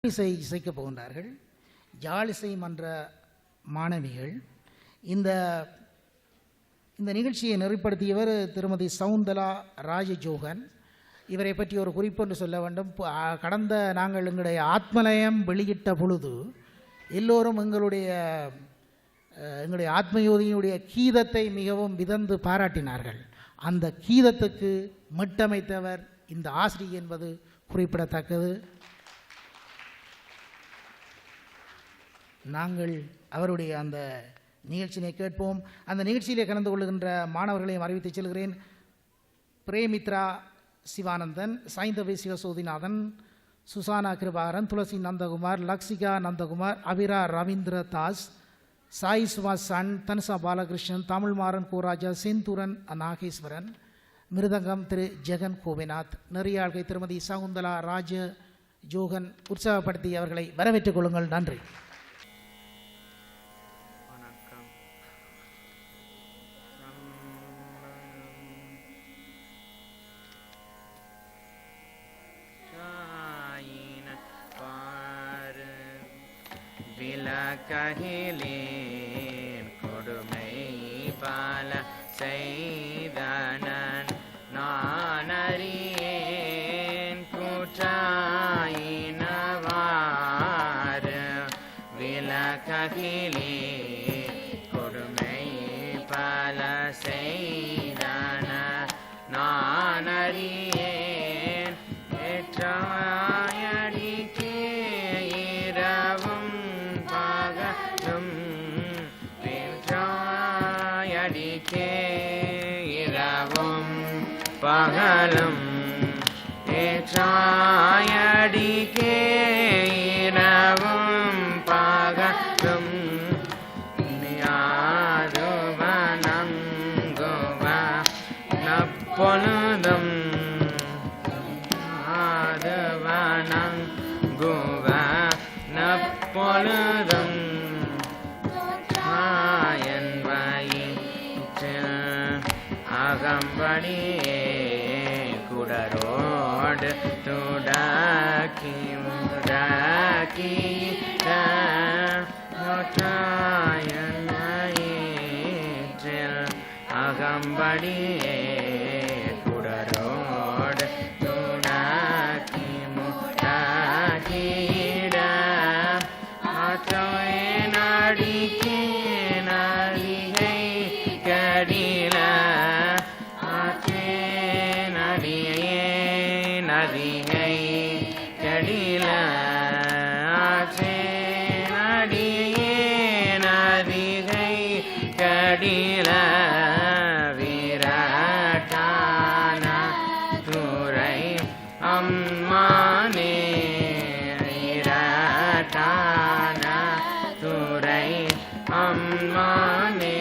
இசைக்கப் போகின்றார்கள். யாழிசை மன்ற மாணவிகள். இந்த நிகழ்ச்சியை நெறிப்படுத்தியவர் திருமதி சவுந்தலா ராஜஜோகன். இவரை பற்றி ஒரு குறிப்பொன்று சொல்ல வேண்டும். கடந்த நாங்கள் எங்களுடைய ஆத்மலயம் வெளியிட்ட பொழுது எல்லோரும் எங்களுடைய ஆத்மயோதியினுடைய கீதத்தை மிகவும் விதந்து பாராட்டினார்கள். அந்த கீதத்துக்கு மட்டமைத்தவர் இந்த ஆசிரியர் என்பது குறிப்பிடத்தக்கது. நாங்கள் அவருடைய அந்த நிகழ்ச்சியை கேட்போம். அந்த நிகழ்ச்சியிலே கலந்து கொள்ளுகின்ற மாணவர்களையும் அறிவித்து செல்கிறேன். பிரேமித்ரா சிவானந்தன், சைந்தவி சிவசோதிநாதன், சுசானா கிருபாகரன், துளசி நந்தகுமார், லக்ஷிகா நந்தகுமார், அபிரா ரவீந்திர தாஸ், சாய் சுவாசன், தனுசா பாலகிருஷ்ணன், தமிழ்மாறன் கோராஜா, செந்தூரன் நாகேஸ்வரன், மிருதங்கம் திரு ஜெகன் கோபிநாத், நெறியாழ்கை திருமதி சகுந்தலா ராஜ ஜோகன் உற்சாகப்படுத்தி அவர்களை வரவேற்றுக் கொள்ளுங்கள். நன்றி. விலககிலேன் கொடுமை பல செய்தனன் நான் அறியேன் கூற்றாயினவாறு விலககிலேன் கொடுமை பல செய்தன நான் அறியேன் ஏற்றாயடிக்கே இரவும் பகலும் ஏற்றாயடிக்கே இரவும் பகலும் ஏற்றாயடிக்கே இரவும் பகலும் யாதுவனங்குவ நப்பொழுதும் யாதுவனங்குவ நப்பொழுதும் என்பயிற்றில் அகம்படியே குடரோடு துடக்கி முடக்கிட என்பயிற்றில் அகம்படியே குடரோடு துடக்கி முடக்கிட நடிக்கே நடிகை கடில நடிகை நடிகை கடில நடிகை நடிகை கடில விராட்டான துறை அம்மானே விராட்டான துறை அம்மானே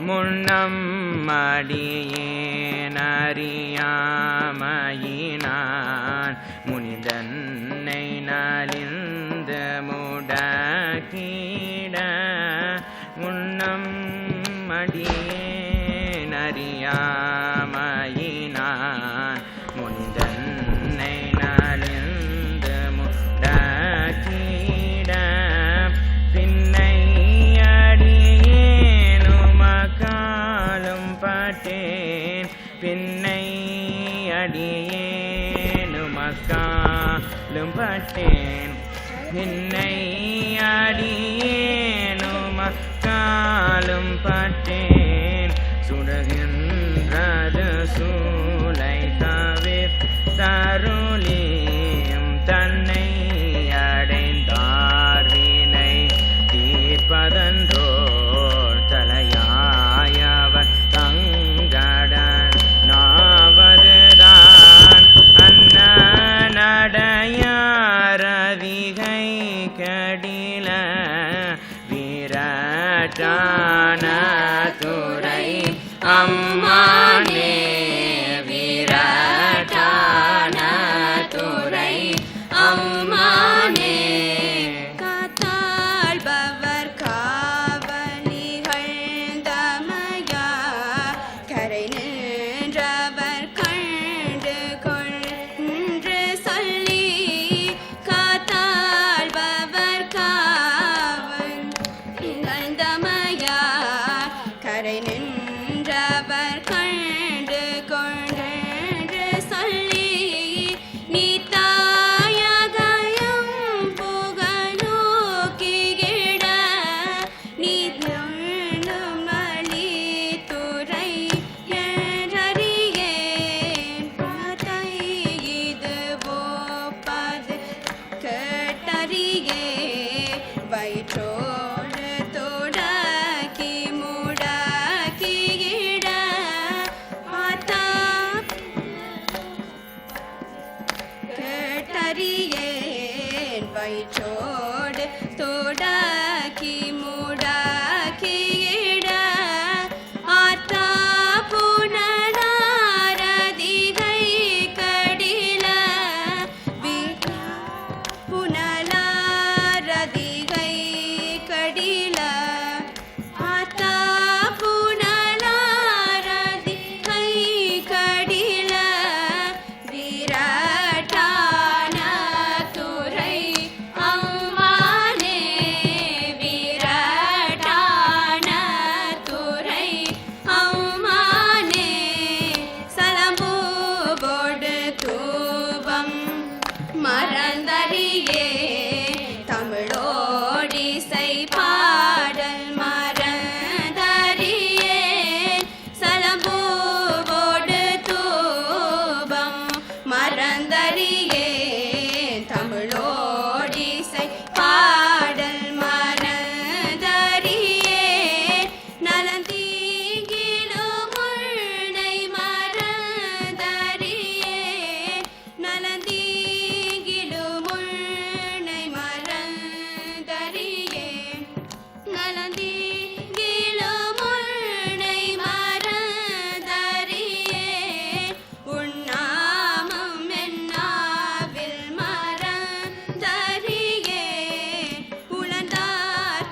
முன்னம் அடியேனறியாமையினான் முனிதன்னை நலிந்து முடக்கிட முன்னம் அடியேனறியாமையினான் முனிதன்னை நலிந்து முடக்கிட பின்னை அடியேனுமக்காலும் பட்டேன் பின்னை அடியேனுமக்காலும் பட்டேன் பின்னை அடியேனுமக்காலும் பட்டேன் சுடுகின்றது சூலை தவிர்த்தருளியும் தன்னை அடைந்தார் வினை தீர்ப்பதன்றோர் தலையாயவர் தங்கடன் நாவதுதான் அன்னடையாரதிகை கடில வீரட்டான துறை அம்மானே வீரட்டான துறை அம்மானே காத்தாழ்பவர் காவலிகள் தமையா கரை நின்றவர் கண்டு கொன்று சொல்லி காத்தாழ்பவர் காவலிகள் தமையா கரை நின்றவர் கண்டு கொன்று சொல்லி நீ தாயகயம் புகழோக்கிட நீ எண்ணும் வழி துறை என்றறியேன் பாதை இது போப்பது கேட்டறியே வயிற்றோடு தொடக்கி முடக்கிட பார்த்தா கேட்டறியேன் வயிற்றோடு தொடக்கி முடக்கிட ஆத்தா புனலாரதிகை கடில புனலாரதிகை கடில ஆத்தா புனலாரதிகை கடில வீரட்டான துறை அம்மானே வீரட்டான துறை அம்மானே சலம்பூவோடு தூபம் மறந்தறியே தமிழோடிசை பாடல் மறந்தறியே சலம்பூவோடு தூபம் மறந்தறியே தமிழோடிசை பாடல் மறந்தறியே நலந்தீங்கிலும் முன்னை மறந்தறியே நலந்தீங்கிலும் முன்னை மறந்தறியே நலந்தீங்கிலும் முன்னை மறந்தறியே உன்னாமம் என்னாவில் மறந்தறியே உளந்தார்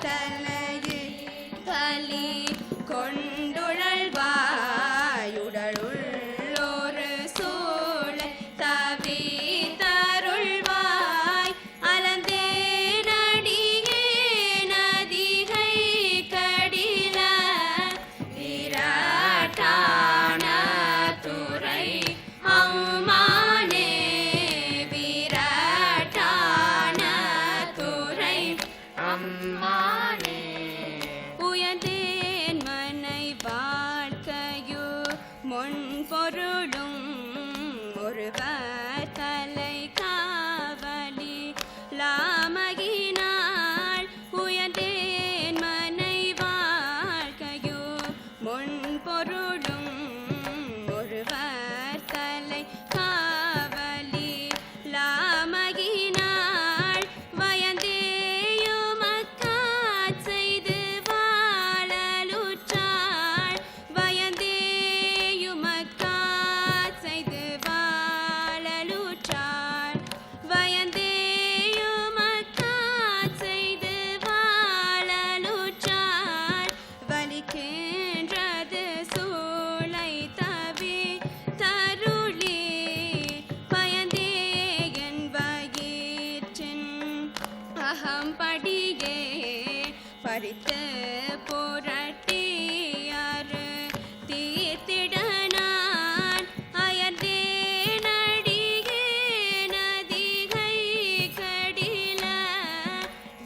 தலையில் பலி கொண்டுழல்வாயுடலுள்ளொரு சூளை தவித்தருள்வாய் அலந்தேனடியே நதிகை கடில வீரட்டான துறை அம்மானே வீரட்டான துறை அம்மானே உயர்ந்தேன் மனை வாழ்க்கையோ முன்பொருளும் ஒருவர் தலை காவலி லாமகினாள் உயர்ந்தேன் மனை வாழ்க்கையோ முன்பொருளும் ஒருவர் தலை காவலி லாமகினாள் வயந்தேயுமக்காட்சி பறித்து புரட்டியாறு தீர்த்திட நான் அயர்ந்தேன் அடியே நதிகை கடில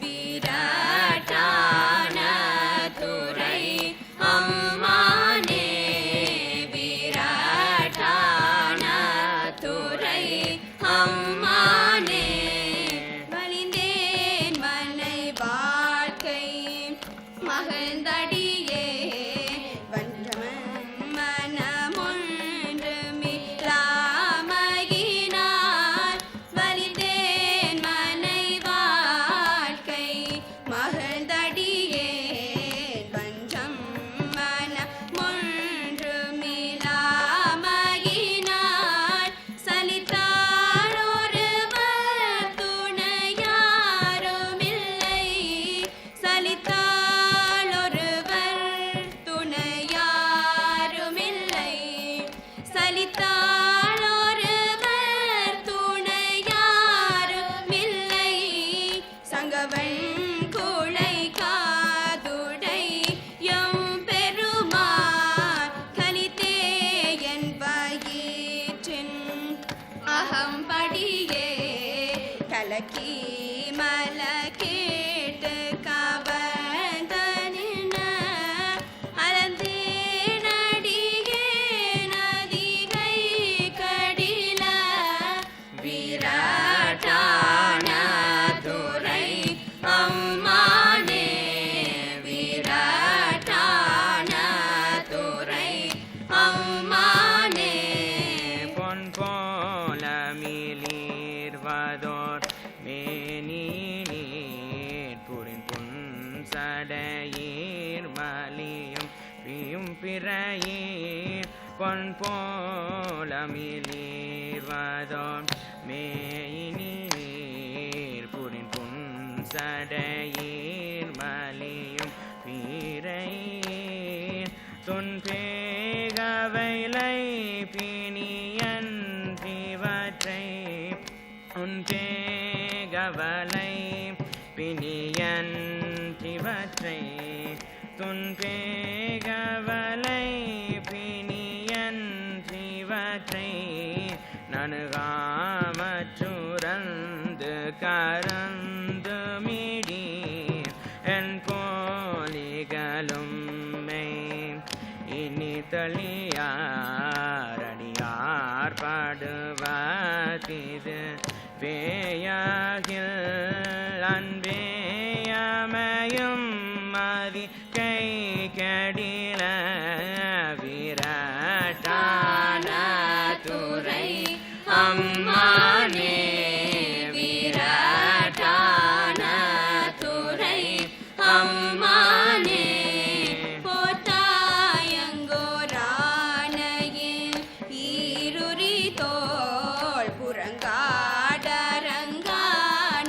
விராட்டான துறை அம்மானே விராட்டான துறை அம்மானே வலிந்தேன் மனை வாழ்க்கை மகிழ்ந்தடியே வஞ்சமன் மனமொன்று மிலாமையினால் வலிந்தேன் மனை வாழ்க்கை மகிழ்ந்தடியே வஞ்சம் மனமொன்று மிலாமையினால் சலித்தாள் ஒருவர் துணையாருமில்லை சலித்தாள் ஒருவர் துணையாருமில்லை சலித்தாள் ஒருவர் துணையாருமில்லை சங்கவன் குளை காதுடை எம் பெருமான் கலித்தே என் வயிற்றின் அகம்படியே கலக்கி மல கேட்டு கவர்ந்தனின அலந்தே நடிகே நதிகை கடில விராட்டான துறை அம்மானே விராட்டான துறை அம்மானே பொன் போல மிளிர்வதோர் மேனி நீர் புரின் புன்சடையீர் மலியும் பியும் பிறையீர் பொன் போல மிளிர்வதோர் மேயினி நீர் புரின் புன்சடையீர் மலியும் பிறையீர் துன்பேகவைலை பிணியன்றிவற்றை உன்பேகவலை பிணியன்றிவற்றை துன்பேகவலை பிணியன்றிவற்றை நணுகாமற்றுறந்து கரந்து மிடீர் என் போலிகளும் இனி தளியாரடியார் பாடுவதிது வேயாகில் அன்பேயமையும் மதி கை கடில விராட்டான துறை அம்மானே விராட்டான துறை அம்மானே போட்டாயங்கோரானையின் ஈருரி தோள் புறங்காடரங்கா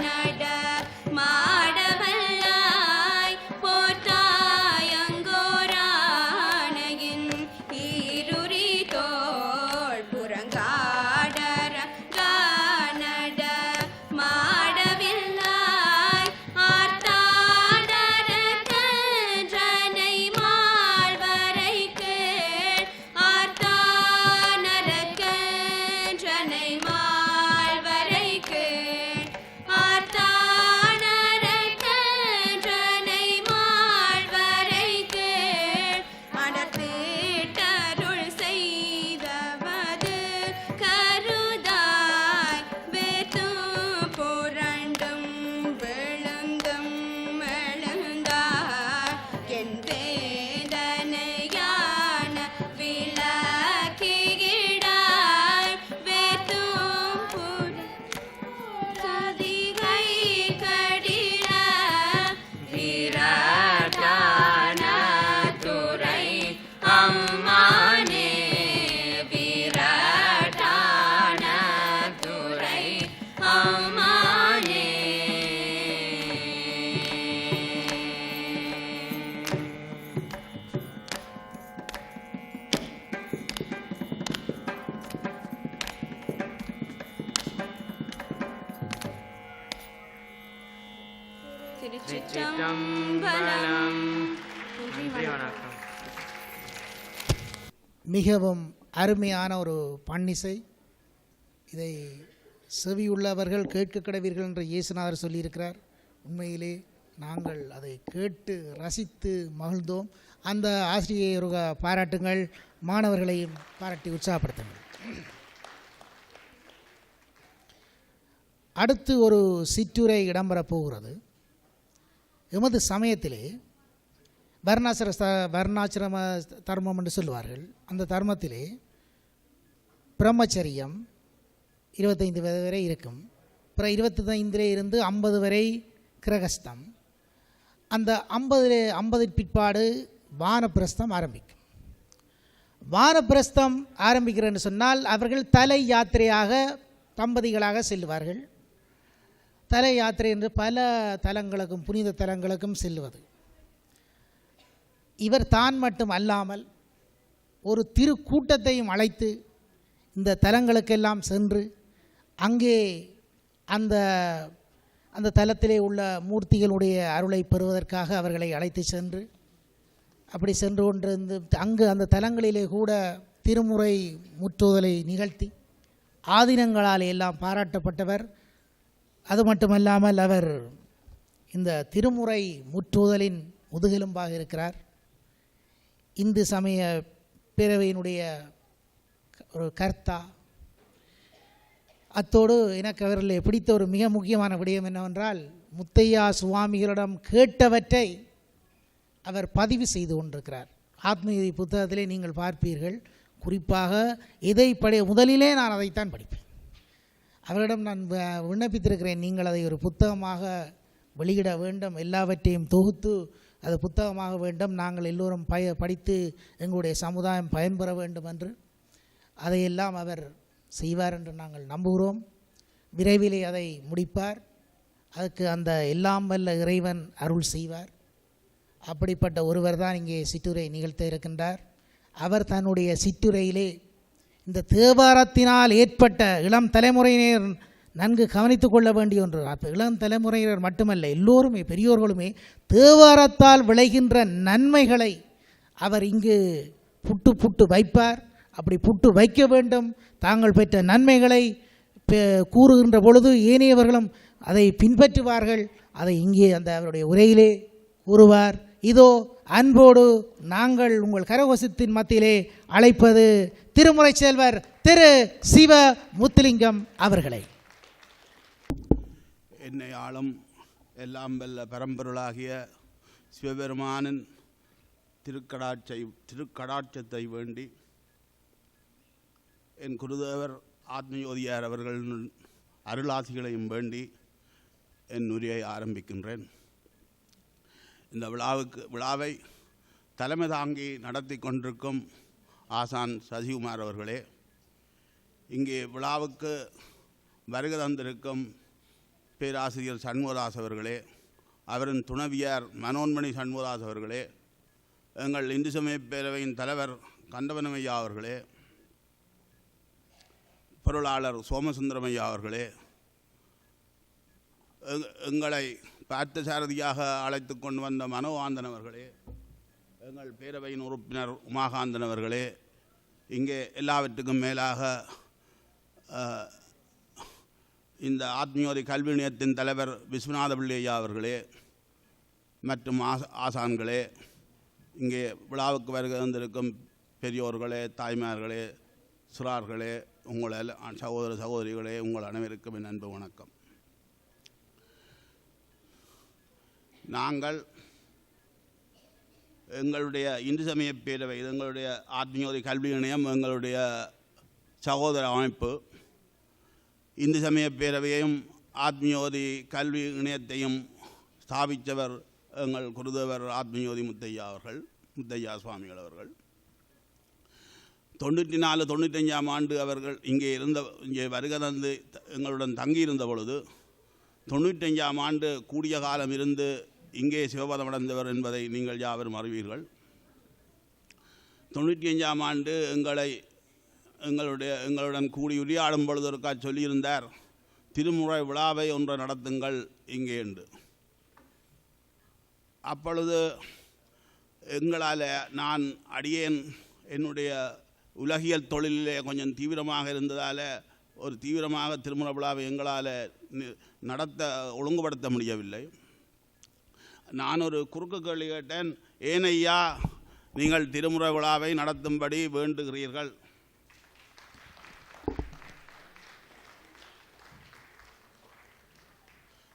நட மாடவல்லாய் போட்டாயங்கோரானையின் ஈருரி தோள் புறங்காடரங்கா சிற்றம்பலம். நன்றி, வணக்கம். மிகவும் அருமையான ஒரு பன்னிசை. இதை செவியுள்ளவர்கள் கேட்க கடவீர்கள் என்று இயேசுநாதர் சொல்லியிருக்கிறார். உண்மையிலே நாங்கள் அதை கேட்டு ரசித்து மகிழ்ந்தோம். அந்த ஆசிரியை பாராட்டுங்கள், மாணவர்களையும் பாராட்டி உற்சாகப்படுத்துங்கள். அடுத்து ஒரு சிற்றுரை இடம்பெறப் போகிறது. எமது சமயத்திலே வர்ணாசிரம தர்மம் என்று சொல்லுவார்கள். அந்த தர்மத்திலே பிரம்மச்சரியம் 25 வரை இருக்கும். அப்புறம் 25 இருந்து 50 வரை கிரகஸ்தம். அந்த 50 பிற்பாடு வானப்பிரஸ்தம் ஆரம்பிக்கும். வானப்பிரஸ்தம் ஆரம்பிக்கிறேன்னு சொன்னால் அவர்கள் தலை யாத்திரையாக தம்பதிகளாக செல்வார்கள். தலை யாத்திரை என்று பல தலங்களுக்கும் புனித தலங்களுக்கும் செல்வது. இவர் தான் மட்டும் அல்லாமல் ஒரு திருக்கூட்டத்தையும் அழைத்து இந்த தலங்களுக்கெல்லாம் சென்று அங்கே அந்த தலத்திலே உள்ள மூர்த்திகளுடைய அருளை பெறுவதற்காக அவர்களை அழைத்து சென்று அப்படி சென்று கொண்டிருந்து அங்கு அந்த தலங்களிலே கூட திருமுறை முற்றுதலை நிகழ்த்தி ஆதீனங்களால் எல்லாம் பாராட்டப்பட்டவர். அது மட்டுமல்லாமல் அவர் இந்த திருமுறை முற்றுதலின் முதுகெலும்பாக இருக்கிறார். இந்து சமய பேரவையினுடைய ஒரு கர்த்தா. அத்தோடு எனக்கு அவர்களை பிடித்த ஒரு மிக முக்கியமான விடயம் என்னவென்றால், முத்தையா சுவாமிகளிடம் கேட்டவற்றை அவர் பதிவு செய்து கொண்டிருக்கிறார். ஆத்மீதி புத்தகத்திலே நீங்கள் பார்ப்பீர்கள். குறிப்பாக இதை முதலிலே நான் அதைத்தான் படிப்பேன். அவரிடம் நான் விண்ணப்பித்திருக்கிறேன், நீங்கள் அதை ஒரு புத்தகமாக வெளியிட வேண்டும், எல்லாவற்றையும் தொகுத்து அது புத்தகமாக வேண்டும், நாங்கள் எல்லோரும் படித்து எங்களுடைய சமுதாயம் பயன்பெற வேண்டும் என்று. அதையெல்லாம் அவர் செய்வார் என்று நாங்கள் நம்புகிறோம். விரைவிலே அதை முடிப்பார். அதுக்கு அந்த எல்லாம் வல்ல இறைவன் அருள் செய்வார். அப்படிப்பட்ட ஒருவர் தான் இங்கே சிற்றுரை நிகழ்த்த இருக்கின்றார். அவர் தன்னுடைய சிற்றுரையிலே இந்த தேவாரத்தினால் ஏற்பட்ட இளம் தலைமுறையினர் நன்கு கவனித்து கொள்ள வேண்டிய ஒன்று. அப்போ இளம் தலைமுறையினர் மட்டுமல்ல, எல்லோருமே பெரியோர்களுமே தேவாரத்தால் விளைகின்ற நன்மைகளை அவர் இங்கு புட்டு வைப்பார். அப்படி புட்டு வைக்க வேண்டும். தாங்கள் பெற்ற நன்மைகளை கூறுகின்ற பொழுது ஏனையவர்களும் அதை பின்பற்றுவார்கள். அதை இங்கே அவருடைய உரையிலே கூறுவார். இதோ அன்போடு நாங்கள் உங்கள் கரகோஷத்தின் மத்தியிலே அழைப்பது திருமுறை செல்வர் திரு சிவ முத்துலிங்கம் அவர்களை. என்னை ஆளும் எல்லாம் வல்ல பரம்பொருளாகிய சிவபெருமானின் திருக்கடாட்சத்தை வேண்டி என் குருதேவர் ஆத்மயோதியார் அவர்களின் அருளாசிகளையும் வேண்டி என் உரையை ஆரம்பிக்கின்றேன். இந்த விழாவை தலைமை தாங்கி நடத்தி கொண்டிருக்கும் ஆசான் சசிகுமார் அவர்களே, இங்கே விழாவுக்கு வருகை தந்திருக்கும் பேராசிரியர் சண்முகதாஸ் அவர்களே, அவரின் துணைவியார் மனோன்மணி சண்முகதாஸ் அவர்களே, எங்கள் இந்து சமய பேரவையின் தலைவர் கண்டவனமையா அவர்களே, பொருளாளர் சோமசுந்தரமையா அவர்களே, எங்களை பார்த்தசாரதியாக அழைத்து கொண்டு வந்த மனோகாந்தன் அவர்களே, எங்கள் பேரவையின் உறுப்பினர் உமாகாந்தன் அவர்களே, இங்கே எல்லாவற்றுக்கும் மேலாக இந்த ஆத்மீயோதி கல்வி நிலையத்தின் தலைவர் விஸ்வநாத பிள்ளையா அவர்களே மற்றும் ஆசான்களே, இங்கே விழாவுக்கு வருகை வந்திருக்கும் பெரியோர்களே, தாய்மார்களே, சிறார்களே, உங்கள் சகோதர சகோதரிகளே, உங்கள் அனைவருக்கும் என் அன்பு வணக்கம். நாங்கள் எங்களுடைய இந்து சமய பேரவை, எங்களுடைய ஆத்மீயோதி கல்வி இணையம், எங்களுடைய சகோதர அமைப்பு, இந்து சமய பேரவையையும் ஆத்மீயோதி கல்வி இணையத்தையும் ஸ்தாபித்தவர் எங்கள் குருதேவர் ஆத்மீயோதி முத்தையா சுவாமிகள் அவர்கள். 94-95ஆம் ஆண்டு அவர்கள் இங்கே வருகை தந்து எங்களுடன் தங்கியிருந்த பொழுது 95ஆம் ஆண்டு கூடிய காலம் இருந்து இங்கே சிவபதமடைந்தவர் என்பதை நீங்கள் யாவரும் அறிவீர்கள். 95ஆம் ஆண்டு எங்களுடன் கூடி உரையாடும் பொழுதற்காக சொல்லியிருந்தார், திருமுறை விழாவை ஒன்றை நடத்துங்கள் இங்கே என்று. அப்பொழுது எங்களால் நான் அடியேன் என்னுடைய உலகியல் தொழிலிலே கொஞ்சம் தீவிரமாக இருந்ததால் ஒரு தீவிரமாக திருமண விழாவை எங்களால் நடத்த ஒழுங்குபடுத்த முடியவில்லை. நான் ஒரு குறுக்கு கேள்வி கேட்டேன், ஏனையா நீங்கள் திருமுறை விழாவை நடத்தும்படி வேண்டுகிறீர்கள்?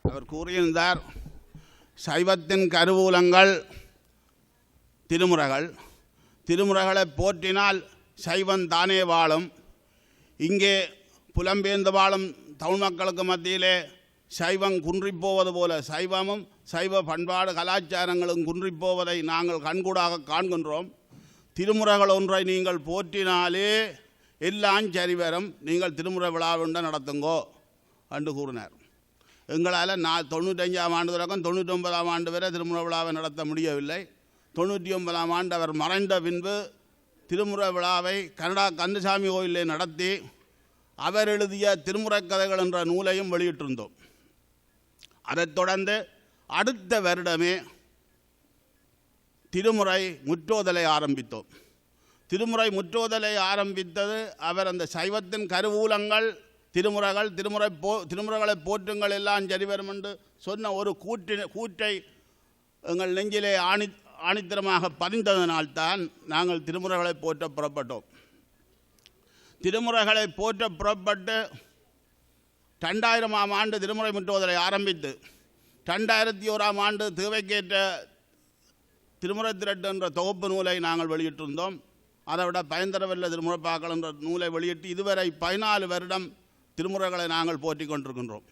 அவர் கூறியிருந்தார், சைவத்தின் கருவூலங்கள் திருமுறைகளை போற்றினால் சைவம் தானே வாழும். இங்கே புலம்பெயர்ந்து வாழும் தமிழ் மக்களுக்கு மத்தியிலே சைவம் குன்றிப்போவது போல சைவமும் சைவ பண்பாடு கலாச்சாரங்களும் குன்றிப்போவதை நாங்கள் கண்கூடாக காண்கின்றோம். திருமுறைகள் ஒன்றை நீங்கள் போற்றினாலே எல்லாம் சரிவரும், நீங்கள் திருமுறை விழாவுண்ட நடத்துங்கோ என்று கூறினார். எங்களால் 95ஆம் ஆண்டு தொடக்கம் 99ஆம் ஆண்டு வரை திருமுறை விழாவை நடத்த முடியவில்லை. 99ஆம் ஆண்டு அவர் மறைந்த பின்பு திருமுறை விழாவை கனடா கந்தசாமி கோயிலில் நடத்தி அவர் எழுதிய திருமுறை கதைகள் என்ற நூலையும் வெளியிட்டிருந்தோம். அதைத் தொடர்ந்து அடுத்த வருடமே திருமுறை முற்றோதலை ஆரம்பித்தோம். திருமுறை முற்றோதலை ஆரம்பித்தது அவர் அந்த சைவத்தின் கருவூலங்கள் திருமுறைகளை போற்றுங்கள் எல்லாம் சரிவரும் என்று சொன்ன ஒரு கூற்றை எங்கள் நெஞ்சிலே ஆணித்தரமாக பதிந்ததனால்தான் நாங்கள் திருமுறைகளை போற்ற புறப்பட்டோம். திருமுறைகளை போற்ற புறப்பட்டு 2000ஆம் ஆண்டு திருமுறை முற்றுவதலை ஆரம்பித்து 2001ஆம் ஆண்டு தேவைக்கேற்ற திருமுறை திரட்டு என்ற தொகுப்பு நூலை நாங்கள் வெளியிட்டிருந்தோம். அதை விட பயன்தரவில்லை திருமுறைப்பாக்கள் என்ற நூலை வெளியிட்டு இதுவரை 14 வருடம் திருமுறைகளை நாங்கள் போற்றி கொண்டிருக்கின்றோம்.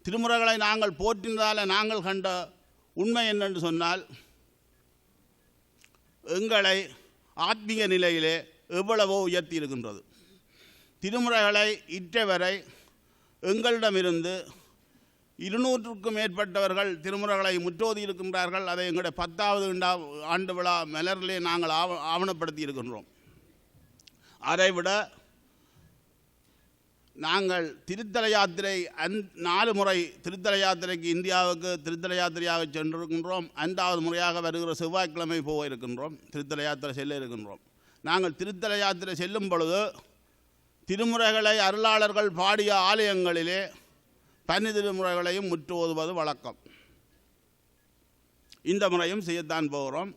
திருமுறைகளை நாங்கள் போற்றினதால் நாங்கள் கண்ட உண்மை என்னென்று சொன்னால், எங்களை ஆத்மீக நிலையிலே எவ்வளவோ உயர்த்தி இருக்கின்றது. திருமுறைகளை இற்றவரை எங்களிடமிருந்து 200க்கும் மேற்பட்டவர்கள் திருமுறைகளை முற்றோதி இருக்கின்றார்கள். அதை எங்களுடைய 10வது ஆண்டு விழா மலரிலே நாங்கள் ஆவணப்படுத்தி இருக்கின்றோம். அதைவிட நாங்கள் திருத்தல யாத்திரை 4 முறை திருத்தல யாத்திரைக்கு இந்தியாவுக்கு திருத்தல யாத்திரையாக சென்றிருக்கின்றோம். 5வது முறையாக வருகிற செவ்வாய்க்கிழமை போக இருக்கின்றோம். திருத்தல யாத்திரை செல்ல இருக்கின்றோம். நாங்கள் திருத்தல யாத்திரை செல்லும் பொழுது திருமுறைகளை அருளாளர்கள் பாடிய ஆலயங்களிலே பன்னி திருமுறைகளையும் முற்று ஓதுவது வழக்கம். இந்த முறையும் செய்யத்தான் போகிறோம்.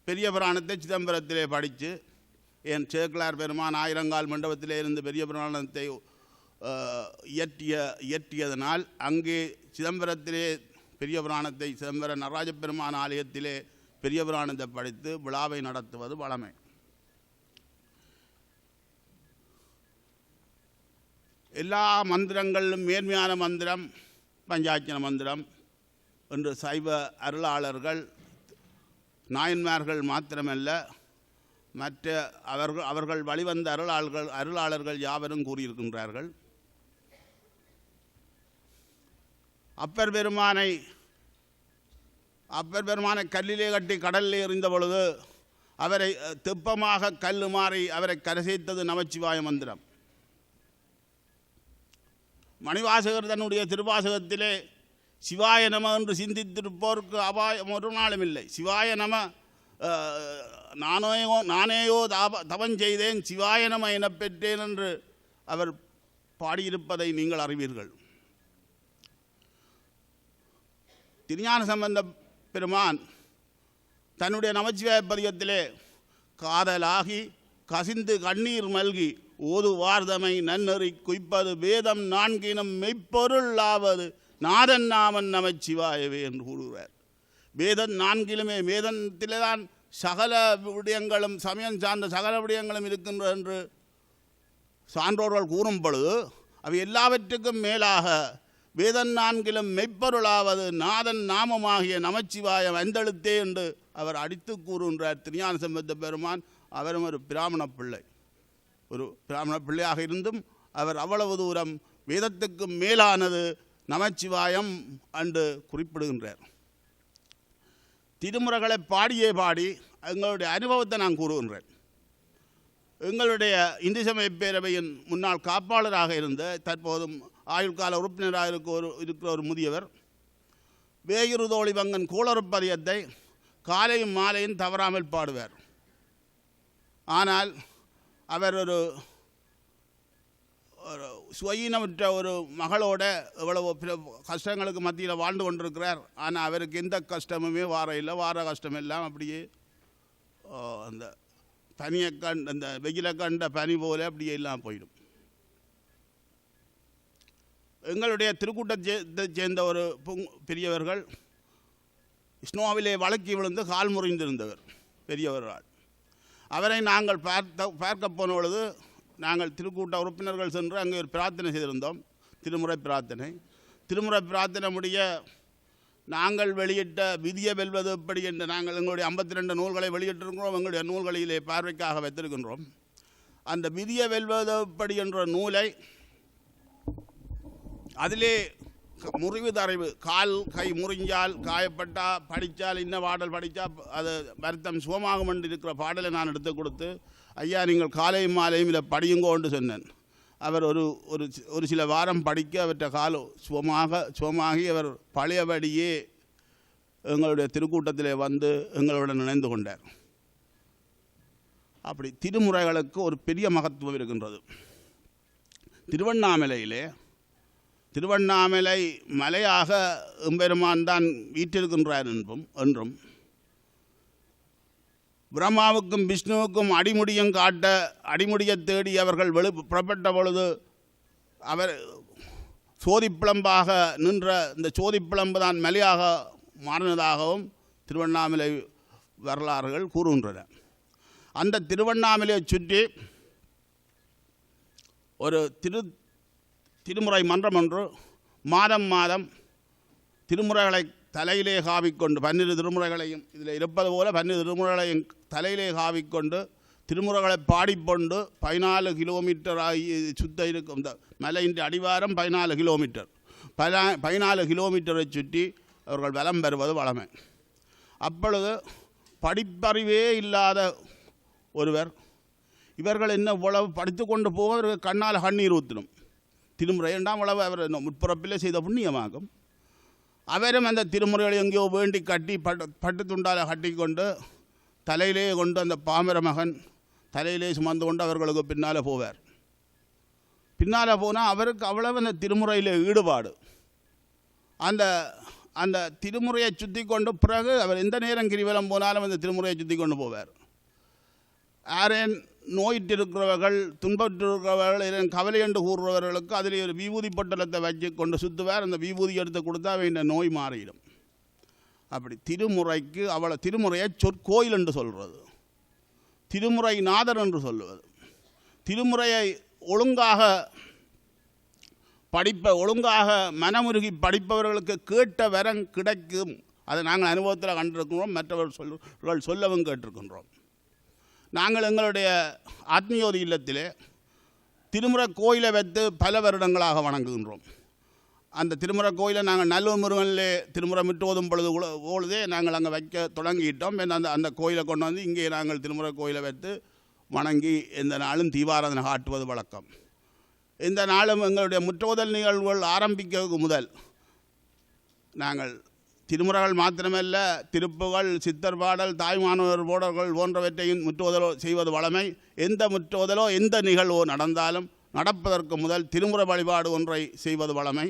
பெரிய புராணத்தை சிதம்பரத்திலே படித்து என் சேக்கிலார் பெருமான் ஆயிரங்கால் மண்டபத்திலே இருந்து பெரிய புராணத்தை இயற்றியதனால் அங்கே சிதம்பரத்திலே பெரிய புராணத்தை சிதம்பர நடராஜ பெருமான் ஆலயத்திலே பெரிய புராணத்தை படித்து விழாவை நடத்துவது வழமை. எல்லா மந்திரங்களிலும் மேன்மையான மந்திரம் பஞ்சாட்சர மந்திரம் என்று சைவ அருளாளர்கள் நாயன்மார்கள் மாத்திரமல்ல மற்ற அவர்கள் வழிவந்த அருளாளர்கள் யாவரும் கூறியிருக்கின்றார்கள். அப்பர் பெருமானை கல்லிலே கட்டி கடலிலே எறிந்த பொழுது அவரை தெப்பமாக கல்லு மாறி அவரை கரைசேர்த்தது நமச்சிவாய மந்திரம். மணிவாசகர் தன்னுடைய திருவாசகத்திலே சிவாய நம என்று சிந்தித்திருப்போருக்கு அபாயம் ஒரு நாளும் இல்லை. சிவாய நம நானேயோ தவம் செய்தேன் சிவாய நம எனப் பெற்றேன் என்று அவர் பாடியிருப்பதை நீங்கள் அறிவீர்கள். திருஞான சம்பந்த பெருமான் தன்னுடைய நமச்சிவாய பதிகத்திலே காதலாகி கசிந்து கண்ணீர் மல்கி ஓது வார்தமை நன்னறி குய்ப்பது வேதம் 4 மெய்ப்பொருள் ஆவது நாதன் நாமன் நமச்சிவாயவே என்று கூறுகிறார். வேதம் 4 வேதத்திலே தான் சகல விடயங்களும் சமயம் சார்ந்த சகல விடயங்களும் இருக்கின்ற என்று சான்றோர்கள் கூறும் பொழுது அவை எல்லாவற்றுக்கும் மேலாக வேதம் 4 மெய்ப்பொருளாவது நாதன் நாமமாகிய நமச்சிவாய வந்தெழுத்தே என்று அவர் அடித்து கூறுகின்றார். திருஞான சம்பந்த பெருமான் அவரும் ஒரு பிராமண பிள்ளையாக இருந்தும் அவர் அவ்வளவு தூரம் வேதத்துக்கு மேலானது நமச்சிவாயம் என்று குறிப்பிடுகின்றார். திருமுறைகளை பாடி எங்களுடைய அனுபவத்தை நான் கூறுகின்றேன். எங்களுடைய இந்து சமய பேரவையின் முன்னாள் காப்பாளராக இருந்த தற்போதும் ஆயுள் கால உறுப்பினராக இருக்கிற ஒரு முதியவர் வேயுறுதோழி வங்கன் கூளறுப்பதியத்தை காலையும் மாலையும் தவறாமல் பாடுவார். ஆனால் அவர் ஒரு சுயீனமற்ற ஒரு மகளோட எவ்வளவோ கஷ்டங்களுக்கு மத்தியில் வாழ்ந்து கொண்டிருக்கிறார். ஆனால் அவருக்கு எந்த கஷ்டமுமே வார கஷ்டம் எல்லாம் அப்படியே அந்த பனியை அந்த வெயிலை கண்ட பனி போல அப்படியே எல்லாம் போயிடும். எங்களுடைய திருக்கூட்டத்தை சேர்ந்த ஒரு பெரியவர்கள் ஸ்னோவிலே வழக்கி விழுந்து கால் முறிந்திருந்தவர் பெரியவர்கள். அவரை நாங்கள் பார்க்க போன பொழுது நாங்கள் திருக்கூட்ட உறுப்பினர்கள் சென்று அங்கே ஒரு பிரார்த்தனை செய்திருந்தோம். திருமுறை பிரார்த்தனை முடிய நாங்கள் வெளியிட்ட விதியை வெல்வது எப்படி என்று நாங்கள் எங்களுடைய 52 நூல்களை வெளியிட்டிருக்கிறோம். எங்களுடைய நூல்களிலே பார்வைக்காக வைத்திருக்கின்றோம். அந்த விதியை வெல்வது எப்படி என்ற நூலை அதிலே முறிவு தரைவு கால் கை முறிஞ்சால் காயப்பட்டா படித்தால் இன்ன பாடல் படித்தா அது வருத்தம் சுகமாகும் என்று இருக்கிற பாடலை நான் எடுத்து கொடுத்து, ஐயா நீங்கள் காலையும் மாலையும் இதை படியுங்கோன்னு சொன்னேன். அவர் ஒரு சில வாரம் படிக்க அவற்றை கால் சுகமாகி அவர் பழையபடியே எங்களுடைய திருக்கூட்டத்திலே வந்து எங்களுடன் இணைந்து கொண்டார். அப்படி திருமுறைகளுக்கு ஒரு பெரிய மகத்துவம் இருக்கின்றது. திருவண்ணாமலை மலையாக எம்பெருமான் தான் வீற்றிருக்கின்றார் என்றும் பிரம்மாவுக்கும் விஷ்ணுவுக்கும் அடிமுடியும் காட்ட அடிமுடியை தேடி அவர்கள் புறப்பட்ட பொழுது அவர் சோதிப்பிளம்பாக நின்ற இந்த சோதிப்பிளம்பு தான் மலையாக மாறினதாகவும் திருவண்ணாமலை வரலாறுகள் கூறுகின்றன. அந்த திருவண்ணாமலையை சுற்றி ஒரு திருமுறை மன்றம் ஒன்று மாதம் திருமுறைகளை தலையிலே காவிக்கொண்டு 12 திருமுறைகளையும் இதில் இருப்பது போல 12 திருமுறைகளையும் தலையிலே காவிக்கொண்டு திருமுறைகளை பாடிக்கொண்டு 14 கிலோமீட்டர் சுத்த இருக்கும். இந்த மலையின் அடிவாரம் 14 கிலோமீட்டர் 14 கிலோமீட்டரை சுற்றி அவர்கள் வலம் பெறுவது வளமை. அப்பொழுது படிப்பறிவே இல்லாத ஒருவர் இவர்கள் என்ன உழவு படித்து கொண்டு போவதற்கு கண்ணால் கண்ணீர் ஊற்றினும் திருமுறை இரண்டாம் உழவு அவர் முற்புறப்பிலே செய்த புண்ணியமாகும். அவரும் அந்த திருமுறைகளை எங்கேயோ வேண்டி கட்டி பட்டு துண்டால் கட்டி கொண்டு தலையிலே கொண்டு அந்த பாமர மகன் தலையிலே சுமந்து கொண்டு அவர்களுக்கு பின்னால் போவார். பின்னால் போனால் அவருக்கு அவ்வளவு அந்த திருமுறையில் ஈடுபாடு. அந்த திருமுறையை சுற்றி கொண்டு பிறகு அவர் எந்த நேரம் கிரிவலம் போனாலும் அந்த திருமுறையை சுற்றி கொண்டு போவார். யாரேன் நோயிட்டிருக்கிறவர்கள் துன்பற்றிருக்கிறவர்கள் கவலை என்று கூறுறவர்களுக்கு அதில் ஒரு விபூதி பொட்டலத்தை வச்சு கொண்டு சுற்றுவார். அந்த விபூதி எடுத்து கொடுத்தா வேண்ட நோய் மாறிடும். அப்படி திருமுறைக்கு திருமுறையை சொற்கோயில் என்று சொல்கிறது, திருமுறை நாதர் என்று சொல்லுவது. திருமுறையை ஒழுங்காக மனமுருகி படிப்பவர்களுக்கு கேட்ட வரம் கிடைக்கும். அதை நாங்கள் அனுபவத்தில் கண்டிருக்கிறோம், மற்றவர்கள் சொல்லவும் கேட்டிருக்கின்றோம். நாங்கள் எங்களுடைய ஆத்மீயோதி இல்லத்திலே திருமுறை கோயிலை வைத்து பல வருடங்களாக வணங்குகின்றோம். அந்த திருமுறை கோயிலை நாங்கள் நல்லூர் முருகனிலே திருமுறை மிட்டோதும் பொழுதே நாங்கள் அங்கே வைக்க தொடங்கிட்டோம். அந்த கோயிலை கொண்டு வந்து இங்கே நாங்கள் திருமுறை கோயிலை வைத்து வணங்கி இந்த நாளும் தீபாராதனை காட்டுவது வழக்கம். இந்த நாளும் எங்களுடைய முற்றோதல் நிகழ்வுகள் ஆரம்பிக்க முதல் நாங்கள் திருமுறைகள் மாத்திரமல்ல, திருப்புகள், சித்தர் பாடல், தாய்மானவர் போடல்கள் போன்றவற்றையும் முற்றுவதலோ செய்வது வழமை. எந்த முற்றுவதலோ எந்த நிகழ்வோ நடந்தாலும் நடப்பதற்கு முதல் திருமுறை வழிபாடு ஒன்றை செய்வது வழமை.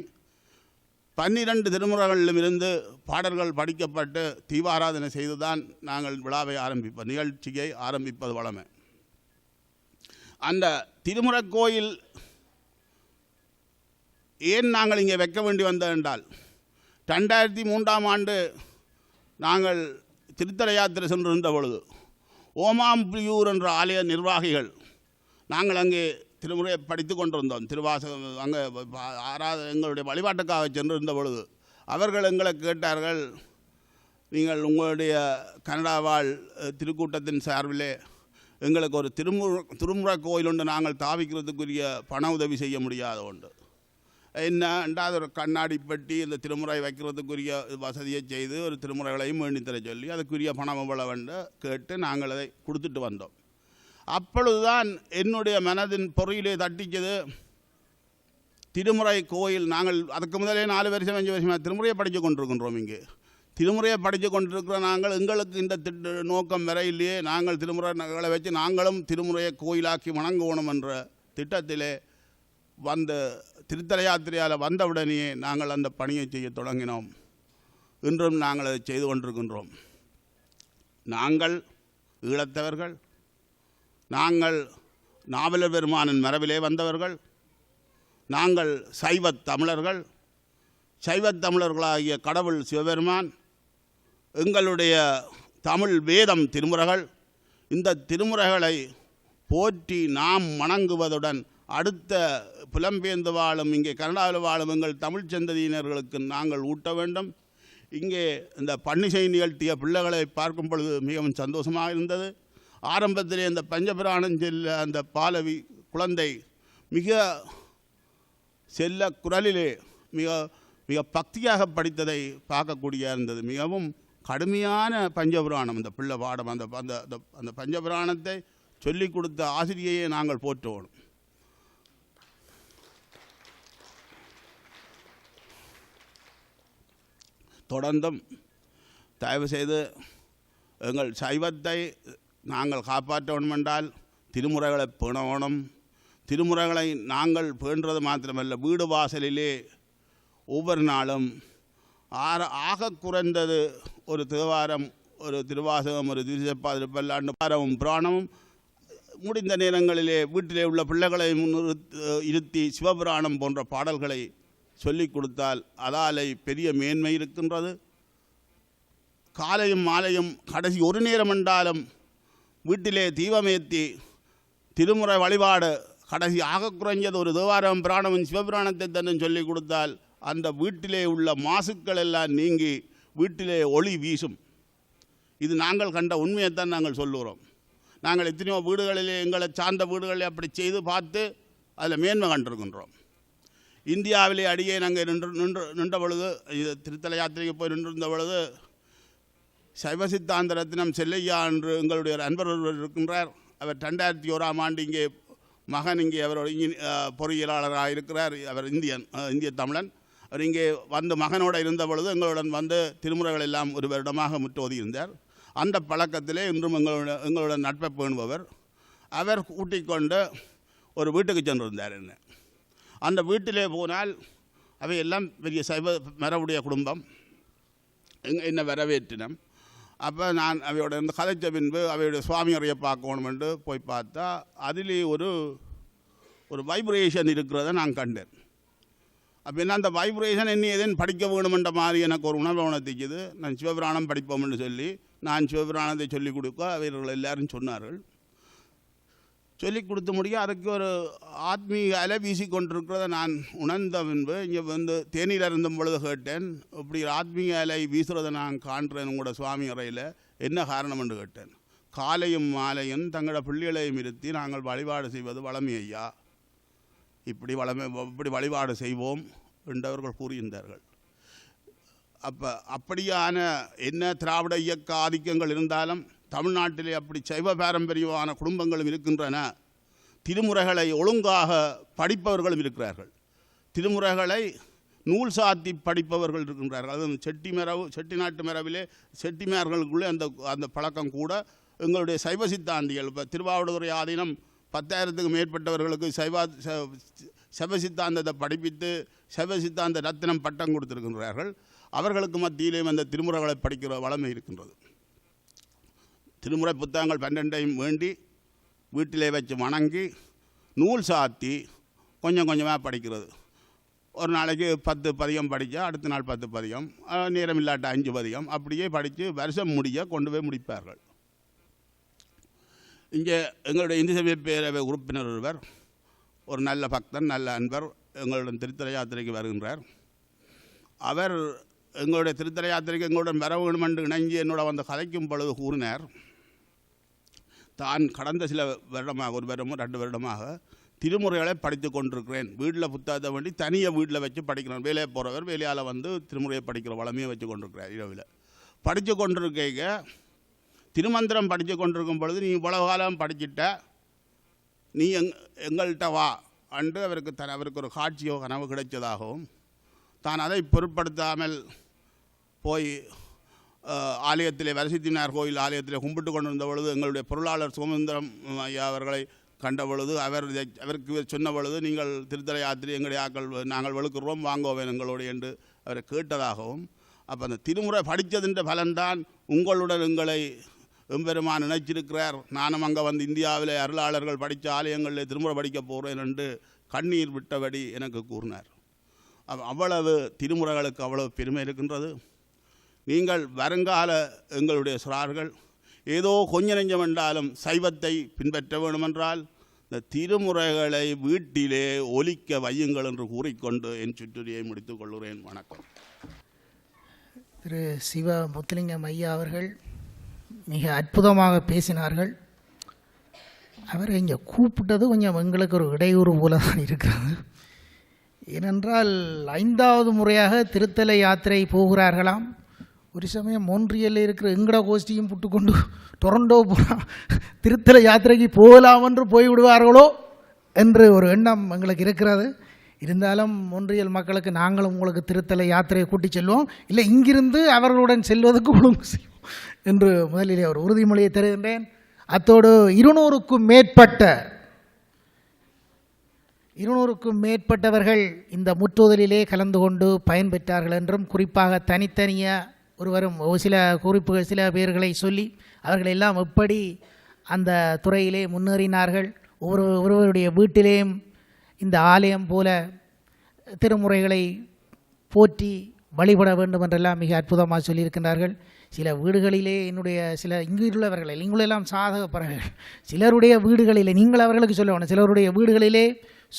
12 திருமுறைகளிலும் இருந்து பாடல்கள் படிக்கப்பட்டு தீபாராதனை செய்துதான் நாங்கள் விழாவை நிகழ்ச்சியை ஆரம்பிப்பது வழமை. அந்த திருமுறை கோயில் ஏன் நாங்கள் இங்கே வைக்க வேண்டி வந்தது என்றால், 2003ஆம் ஆண்டு நாங்கள் திருத்தல யாத்திரை சென்றிருந்த பொழுது ஓமாம்புலியூர் என்ற ஆலய நிர்வாகிகள் நாங்கள் அங்கே திருமுறையை படித்து கொண்டிருந்தோம். திருவாசகம் அங்கே எங்களுடைய வழிபாட்டுக்காக சென்றிருந்த பொழுது அவர்கள் எங்களை கேட்டார்கள், நீங்கள் உங்களுடைய கனடா வாழ் திருக்கூட்டத்தின் சார்பிலே எங்களுக்கு ஒரு திருமுறை கோயில் ஒன்று நாங்கள் தாவிக்கிறதுக்குரிய பண உதவி செய்ய முடியாத ஒன்று என்னண்டா, அது ஒரு கண்ணாடி பெட்டி இந்த திருமுறை வைக்கிறதுக்குரிய வசதியை செய்து ஒரு திருமுறைகளையும் வேண்டித்தர சொல்லி அதுக்குரிய பணம் எவ்வளவு கேட்டு நாங்கள் அதை கொடுத்துட்டு வந்தோம். அப்பொழுதுதான் என்னுடைய மனதின் பொறியிலே தட்டிச்சது, திருமுறை கோயில் நாங்கள் அதுக்கு முதலே 4 வருஷம் 5 வருஷமாக திருமுறையை படித்து கொண்டிருக்கின்றோம். இங்கே திருமுறையை படித்து கொண்டிருக்கிற நாங்கள் எங்களுக்கு இந்த நோக்கம் வரையிலேயே நாங்கள் திருமுறைகளை வச்சு நாங்களும் திருமுறையை கோயிலாக்கி வணங்குவோம் என்ற திட்டத்திலே வந்த திருத்தல யாத்திரையால் வந்தவுடனேயே நாங்கள் அந்த பணியை செய்ய தொடங்கினோம். இன்றும் நாங்கள் அதை செய்து கொண்டிருக்கின்றோம். நாங்கள் ஈழத்தவர்கள், நாங்கள் நாவலர் பெருமானின் மரபிலே வந்தவர்கள், நாங்கள் சைவத் தமிழர்கள். சைவத் தமிழர்களாகிய கடவுள் சிவபெருமான், எங்களுடைய தமிழ் வேதம் திருமுறைகள். இந்த திருமுறைகளை போற்றி நாம் வணங்குவதுடன் அடுத்த புலம்பெயர்ந்து வாழும் இங்கே கனடாவில் வாழும் எங்கள் தமிழ் சந்ததியினர்களுக்கு நாங்கள் ஊட்ட வேண்டும். இங்கே இந்த பன்னிசை நிகழ்த்திய பிள்ளைகளை பார்க்கும் பொழுது மிகவும் சந்தோஷமாக இருந்தது. ஆரம்பத்திலே இந்த பஞ்சபிராணம் செல்ல அந்த பாலவி குழந்தை மிக செல்ல குரலிலே மிக மிக பக்தியாக படித்ததை பார்க்கக்கூடிய இருந்தது. மிகவும் கடுமையான பஞ்சபுராணம் அந்த பிள்ளை பாடம். அந்த அந்த அந்த பஞ்சபுராணத்தை சொல்லிக் கொடுத்த ஆசிரியையே நாங்கள் போற்றுவோம். தொடர்ந்தும் தயவு செய்து எங்கள் சைவத்தை நாங்கள் காப்பாற்ற வேண்டுமென்றால் திருமுறைகளை பேணணும். திருமுறைகளை நாங்கள் பேணுறது மாத்திரமல்ல, வீடு வாசலிலே ஒவ்வொரு நாளும் ஆக குறைந்தது ஒரு தேவாரம், ஒரு திருவாசகம், ஒரு திருச்செப்பா, திருப்பல்லாண்டு பாரமும் புராணமும், முடிந்த நேரங்களிலே வீட்டிலே உள்ள பிள்ளைகளை இருத்தி சிவபுராணம் போன்ற பாடல்களை சொல்லிக் கொடுத்தால் அதாலே பெரிய மேன்மை இருக்கின்றது. காலையும் மாலையும் கடைசி ஒரு நேரம் என்றாலும் வீட்டிலே தீபமேற்றி திருமுறை வழிபாடு கடைசி ஆக குறைஞ்சது ஒரு தேவாரம் புராணமும் சிவபுராணத்தை தன்னை சொல்லிக் கொடுத்தால் அந்த வீட்டிலே உள்ள மாசுக்கள் எல்லாம் நீங்கி வீட்டிலே ஒளி வீசும். இது நாங்கள் கண்ட உண்மையைத்தான் நாங்கள் சொல்லுகிறோம். நாங்கள் எத்தனையோ வீடுகளிலே எங்களை சார்ந்த வீடுகளில் அப்படி செய்து பார்த்து அதில் மேன்மை கண்டிருக்கின்றோம். இந்தியாவிலே அடியே நாங்கள் நின்ற பொழுது, இது திருத்தல யாத்திரைக்கு போய் நின்றிருந்த பொழுது, சைவ சித்தாந்த ரத்னம் செல்லையா என்று எங்களுடைய அன்பர் ஒருவர் இருக்கின்றார். அவர் 2001ஆம் ஆண்டு இங்கே மகன் இங்கே அவர் பொறியியலாளராக இருக்கிறார். அவர் இந்திய தமிழன். அவர் இங்கே வந்து மகனோடு இருந்த பொழுது எங்களுடன் வந்து திருமுறைகள் எல்லாம் ஒரு வருடமாக முற்றோதி இருந்தார். அந்த பழக்கத்திலே இன்றும் எங்களுடன் நட்பை பேணுபவர். அவர் கூட்டிக் கொண்டு ஒரு வீட்டுக்கு சென்றிருந்தார். அந்த வீட்டிலே போனால் அவையெல்லாம் பெரிய சைவ மரபுடைய குடும்பம். என்னை வரவேற்றினம். அப்போ நான் அவையோட இருந்து கதைச்ச பின்பு அவையுடைய சுவாமி அறையை பார்க்கணும் என்று போய் பார்த்தா அதிலே ஒரு வைப்ரேஷன் இருக்கிறத நான் கண்டேன். அப்போ என்ன அந்த வைப்ரேஷன் என்ன ஏதேன்னு படிக்க வேணுமென்ற மாதிரி எனக்கு ஒரு உணர்வு உணர்த்திக்குது. நான் சிவபுராணம் படிப்போம்னு சொல்லி நான் சிவபுராணத்தை சொல்லிக் கொடுக்க அவர்கள் எல்லாரும் சொன்னார்கள். சொல்லிக் கொடுத்த முடியும். அதுக்கு ஒரு ஆத்மீக அலை வீசி கொண்டிருக்கிறத நான் உணர்ந்த பின்பு இங்கே வந்து தேநீர் இருந்தும் பொழுது கேட்டேன், இப்படி ஆத்மீக அலை வீசுகிறத நான் காண்றேன் உங்களோட சுவாமி அறையில், என்ன காரணம் என்று கேட்டேன். காலையும் மாலையும் தங்களோட பிள்ளைகளையும் இருத்தி நாங்கள் வழிபாடு செய்வது வளமை ஐயா, இப்படி வழிபாடு செய்வோம் என்றவர்கள் கூறியிருந்தார்கள். அப்படியான என்ன திராவிட இயக்க ஆதிக்கங்கள் இருந்தாலும் தமிழ்நாட்டிலே அப்படி சைவ பாரம்பரியமான குடும்பங்களும் இருக்கின்றன. திருமுறைகளை ஒழுங்காக படிப்பவர்களும் இருக்கிறார்கள். திருமுறைகளை நூல் சாத்தி படிப்பவர்கள் இருக்கின்றார்கள். அது செட்டிநாட்டு மரபிலே செட்டிமார்களுக்குள்ளே அந்த பழக்கம் கூட எங்களுடைய சைவ சித்தாந்திகள். இப்போ திருவாவடுதுறை ஆதீனம் 10,000க்கும் மேற்பட்டவர்களுக்கு சைவ சித்தாந்தத்தை படிப்பித்து சைவ சித்தாந்த ரத்தினம் பட்டம் கொடுத்திருக்கின்றார்கள். அவர்களுக்கு மத்தியிலேயும் அந்த திருமுறைகளை படிக்கிற வளமை இருக்கின்றது. திருமுறை புத்தகங்கள் 12ஐயும் வேண்டி வீட்டிலே வச்சு வணங்கி நூல் சாத்தி கொஞ்சம் கொஞ்சமாக படிக்கிறது. ஒரு நாளைக்கு 10 பதிகம் படித்தா அடுத்த நாள் 10 பதிகம், நேரம் இல்லாட்ட 5 பதிகம், அப்படியே படித்து வருஷம் முடிய கொண்டு போய் முடிப்பார்கள். இங்கே எங்களுடைய இந்து சமய பேரவை உறுப்பினர் ஒருவர், ஒரு நல்ல பக்தன், நல்ல அன்பர், எங்களுடன் திருத்தல யாத்திரைக்கு வருகின்றார். அவர் எங்களுடைய திருத்தல யாத்திரைக்கு எங்களுடன் வர வேண்டும் என்று இணைஞ்சி என்னோட வந்து கதைக்கும் பொழுது கூறினார், தான் கடந்த சில வருடமாக, 1 வருடமோ 2 வருடமாக திருமுறைகளை படித்து கொண்டிருக்கிறேன். வீட்டில் புத்தகத்தை வேண்டி தனியாக வீட்டில் வச்சு படிக்கிறேன். வேலையை போகிறவர் வேலையால் வந்து திருமுறையை படிக்கிற வளமையை வச்சு கொண்டிருக்கிறார். இரவில் படித்து கொண்டிருக்க திருமந்திரம் படித்து கொண்டிருக்கும் பொழுது, நீ இவ்வளவு காலம் படிச்சுட்ட, நீ எங்கள்கிட்ட வா அன்று அவருக்கு ஒரு காட்சியோ கனவு கிடைத்ததாகவும் தான் அதை பொருட்படுத்தாமல் போய் ஆலயத்திலே வரசித்தினார் கோயில் ஆலயத்திலே கும்பிட்டு கொண்டிருந்த பொழுது எங்களுடைய பொருளாளர் சுகமந்திரம் ஐயா அவர்களை கண்ட பொழுது அவருக்கு சொன்ன பொழுது நீங்கள் திருத்தல யாத்திரை எங்களுடைய ஆக்கள் நாங்கள் வெளுக்கிறோம் வாங்குவோம் எங்களோடு என்று அவரை கேட்டதாகவும் அப்போ அந்த திருமுறை படித்ததின்ற பலன்தான் உங்களுடன் எங்களை எம்பெருமான் நினைச்சிருக்கிறார், நானும் அங்கே வந்து இந்தியாவிலே அருளாளர்கள் படித்த ஆலயங்களில் திருமுறை படிக்க போகிறேன் என்று கண்ணீர் விட்டபடி எனக்கு கூறினார். அவ்வளவு திருமுறைகளுக்கு அவ்வளவு பெருமை இருக்கின்றது. நீங்கள் வருங்கால எங்களுடைய சிறார்கள் ஏதோ கொஞ்ச நெஞ்சம் என்றாலும் சைவத்தை பின்பற்ற வேண்டுமென்றால் இந்த திருமுறைகளை வீட்டிலே ஒலிக்க வையுங்கள் என்று கூறிக்கொண்டு என் சுற்றுரையை முடித்துக் கொள்கிறேன். வணக்கம். திரு சிவ முத்துலிங்கம் ஐயா அவர்கள் மிக அற்புதமாக பேசினார்கள். அவரை இங்கே கூப்பிட்டது கொஞ்சம் எங்களுக்கு ஒரு இடையூறு போல தான் இருக்கிறது. ஏனென்றால் 5வது முறையாக திருத்தல யாத்திரை போகிறார்களாம். ஒரு சமயம் மோன்ட்ரியலில் இருக்கிற எங்கட கோஷ்டியும் புட்டுக்கொண்டு டொரண்டோ போனால் திருத்தல யாத்திரைக்கு போகலாம் என்று போய்விடுவார்களோ என்று ஒரு எண்ணம் எங்களுக்கு இருக்கிறது. இருந்தாலும் மோன்ட்ரியல் மக்களுக்கு நாங்களும் உங்களுக்கு திருத்தல யாத்திரையை கூட்டி செல்வோம், இல்லை இங்கிருந்து அவர்களுடன் செல்வதற்கு ஒழுங்கு செய்வோம் என்று முதலிலே ஒரு உறுதிமொழியை தருகின்றேன். அத்தோடு 200க்கும் மேற்பட்டவர்கள் இந்த முற்றுதலிலே கலந்து கொண்டு பயன்பெற்றார்கள் என்றும், குறிப்பாக தனித்தனியாக ஒருவரும் சில குறிப்புகள் சில பேர்களை சொல்லி அவர்கள் எல்லாம் எப்படி அந்த துறையிலே முன்னேறினார்கள், ஒருவருடைய வீட்டிலேயும் இந்த ஆலயம் போல திருமுறைகளை போற்றி வழிபட வேண்டும் என்றெல்லாம் மிக அற்புதமாக சொல்லியிருக்கின்றார்கள். சில வீடுகளிலே என்னுடைய சில இங்குள்ளவர்களை இங்குள்ளெல்லாம் சாதகப்பறவைகள் சிலருடைய வீடுகளிலே நீங்கள் அவர்களுக்கு சொல்ல வேணும், சிலருடைய வீடுகளிலே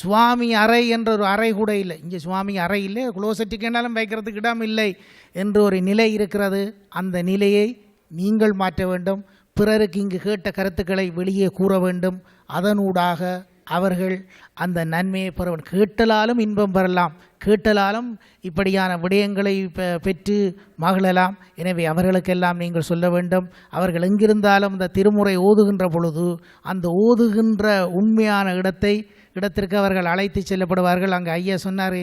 சுவாமி அறை என்ற ஒரு அறை கூட இல்லை. இங்கே சுவாமி அறை இல்லை, குளோசெட்டுக்கு என்னாலும் வைக்கிறதுக்கு இடம் இல்லை என்று ஒரு நிலை இருக்கிறது. அந்த நிலையை நீங்கள் மாற்ற வேண்டும். பிறருக்கு இங்கு கேட்ட கருத்துக்களை வெளியே கூற வேண்டும். அதனூடாக அவர்கள் அந்த நன்மையை பெற வேண்டும். கேட்டலாலும் இன்பம் பெறலாம், கேட்டலாலும் இப்படியான விடயங்களை பெற்று மகிழலாம். எனவே அவர்களுக்கெல்லாம் நீங்கள் சொல்ல வேண்டும். அவர்கள் எங்கிருந்தாலும் இந்த திருமுறை ஓதுகின்ற பொழுது அந்த ஓதுகின்ற உண்மையான இடத்திற்கு அவர்கள் அழைத்து செல்லப்படுவார்கள். அங்கே ஐயா சொன்னார்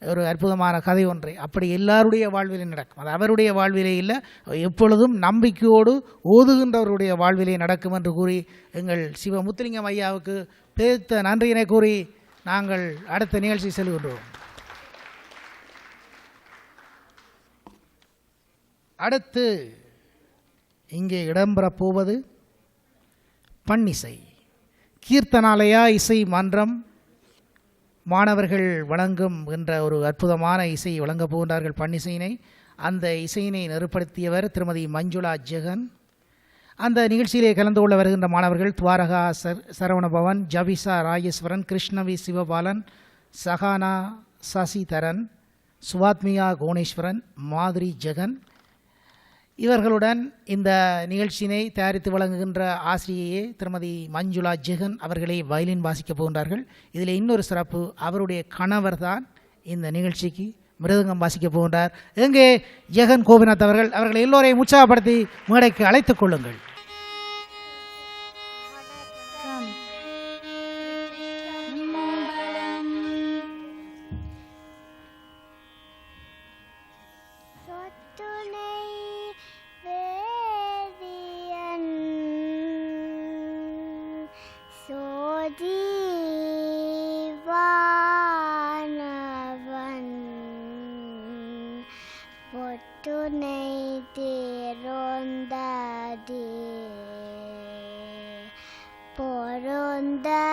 ஒரு அற்புதமான கதை ஒன்றை, அப்படி எல்லாருடைய வாழ்விலே நடக்கும். அது அவருடைய வாழ்விலே இல்லை, எப்பொழுதும் நம்பிக்கையோடு ஓதுகின்றவருடைய வாழ்விலே நடக்கும் என்று கூறி எங்கள் சிவ முத்துலிங்கம் ஐயாவுக்கு பேர்த்த நன்றியினை கூறி நாங்கள் அடுத்த நிகழ்ச்சி செல்கின்றோம். அடுத்து இங்கே இடம்பெறப் போவது பன்னிசை. கீர்த்தனாலயா இசை மன்றம் மாணவர்கள் வழங்கும் என்ற ஒரு அற்புதமான இசை வழங்கப் போகின்றார்கள் பன்னிசையினை. அந்த இசையினை நெருப்படுத்தியவர் திருமதி மஞ்சுளா ஜெகன். அந்த நிகழ்ச்சியிலே கலந்து கொள்ள வருகின்ற மாணவர்கள் துவாரகா சரவணபவன், ஜவிசா ராஜேஸ்வரன், கிருஷ்ணவி சிவபாலன், சஹானா சசிதரன், சுவாத்மியா கோணேஸ்வரன், மாதுரி ஜெகன். இவர்களுடன் இந்த நிகழ்ச்சியினை தயாரித்து வழங்குகின்ற ஆசிரியையே திருமதி மஞ்சுளா ஜெகன் அவர்களே வயலின் வாசிக்கப் போகின்றார்கள். இதில் இன்னொரு சிறப்பு, அவருடைய கணவர் தான் இந்த நிகழ்ச்சிக்கு மிருதங்கம் வாசிக்கப் போகின்றார். எங்கே ஜெகன் கோபிநாத் அவர்கள் எல்லோரையும் உற்சாகப்படுத்தி மேடைக்கு அழைத்துக் கொள்ளுங்கள். Porondade